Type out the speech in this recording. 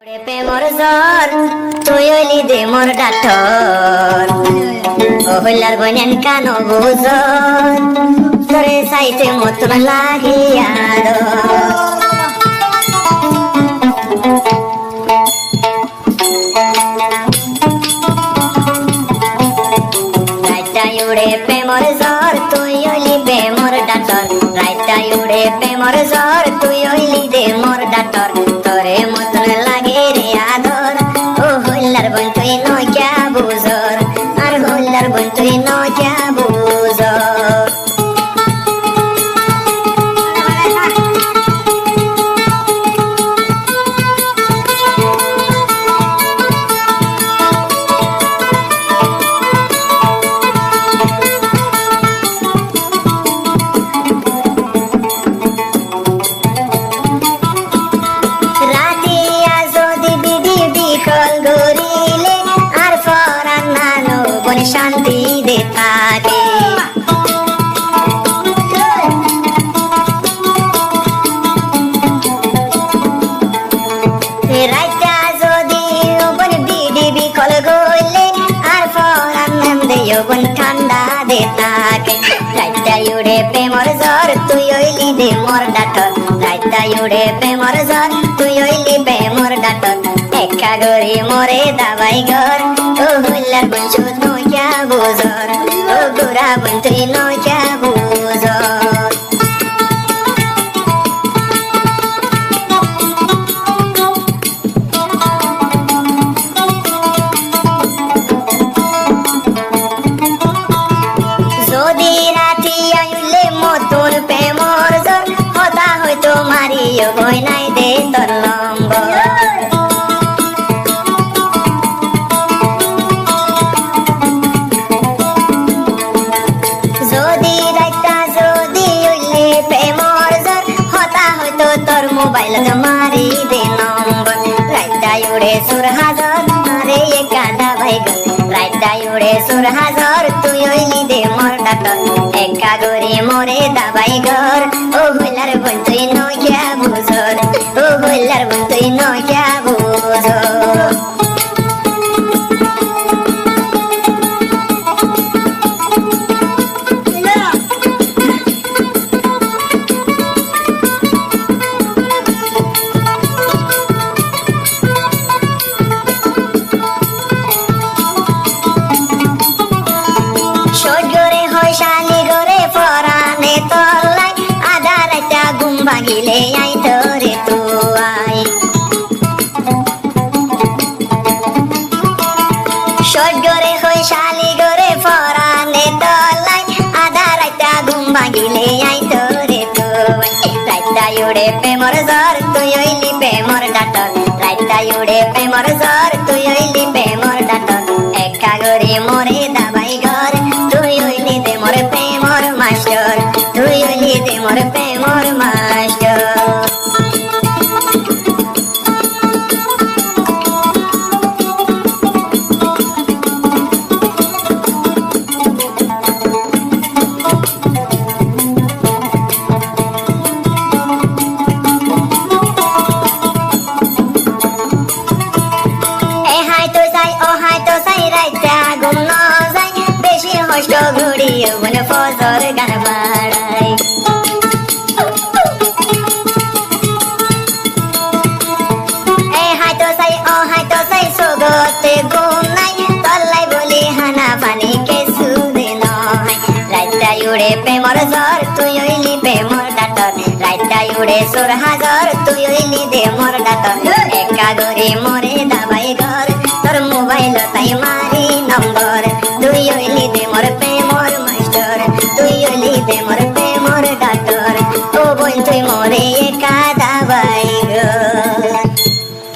প্রেমর জ্বর তুই হইলি দে মোর ডাঠর ও হইলার বনেন কানো বুঝর তোরে চাইতে মতন লাগিয়া রাইতাই উড়ে প্রেমর জ্বর তুই হইলি বে মোর ডাঠর রাইতাই উড়ে প্রেমর জ্বর তুই হইলি দে মোর ডাঠর তোরে মতন লাগে রে আদর ও হইলার বন তুই নইয়া বুঝর আর হইলার বন তুই নইয়া বুঝর শান্তি দে থাকে রাইতা যদি ওপন বিডি বিকল গইলে আর ফরান নাম দে ওপন ঠান্ডা দে থাকে রাইতা উড়ে প্রেমর জ্বর তুই হইলি দে মোর ডাটর রাইতা উড়ে প্রেমর জ্বর তুই হইলি বে মোর ডাটর একা গরি মোরে দাবাই ঘর ও হইলার বঞ্চু নইয়া বুঝর ও গোরা বন্ত্রী নইয়া বুঝর যদি রাতি আইলে মতন প্রেমর জ্বর হতা হয়তো মারিও বই নাই দে তোর নম্বর মোবাইল মারি দে নম্বর রাইতাই উড়ে সুর হাজার আরে একা ভাই গল রাইতাই উড়ে সুর হাজার তুই হইলি দে মোর ডাটর একা গরি মোরে দাবাই ঘর ও হইলার বন তুই নইয়া বুঝর ও হইলার বন তুই নইয়া বুঝর ভাগিলে আই তোরে তুই সজরে হই শালি গরে ফরানে তলাই আধা রাইতা ঘুম ভাগিলে আই তোরে তুই রাইতা উড়ে প্রেমর জ্বর তুই হইলি প্রেমর ডাটর রাইতা উড়ে প্রেমর জ্বর তুই হইলি প্রেমর ডাটর একা গরে মোরে দাবাই ঘর তুই হইলি দে মোর প্রেমর মাস্টার তুই হইলি দে মোর প্রেমর মাস্টার ঘুড়িয়ে বনে ফজর গান বাড়াই এ হাইতো সাই ও হাইতো সাই সোগতে ঘুম নাই তল্লাই বলি হানা পানি কে সুদে নয় রাইতা উড়ে প্রেমর জ্বর তুই হইলি প্রেমর ডাটর রাইতা উড়ে সুর হাজার তুই হইলি দে মোর ডাটর একা গরি মোরে দাবাই ঘর তোর মোবাইল তাই মা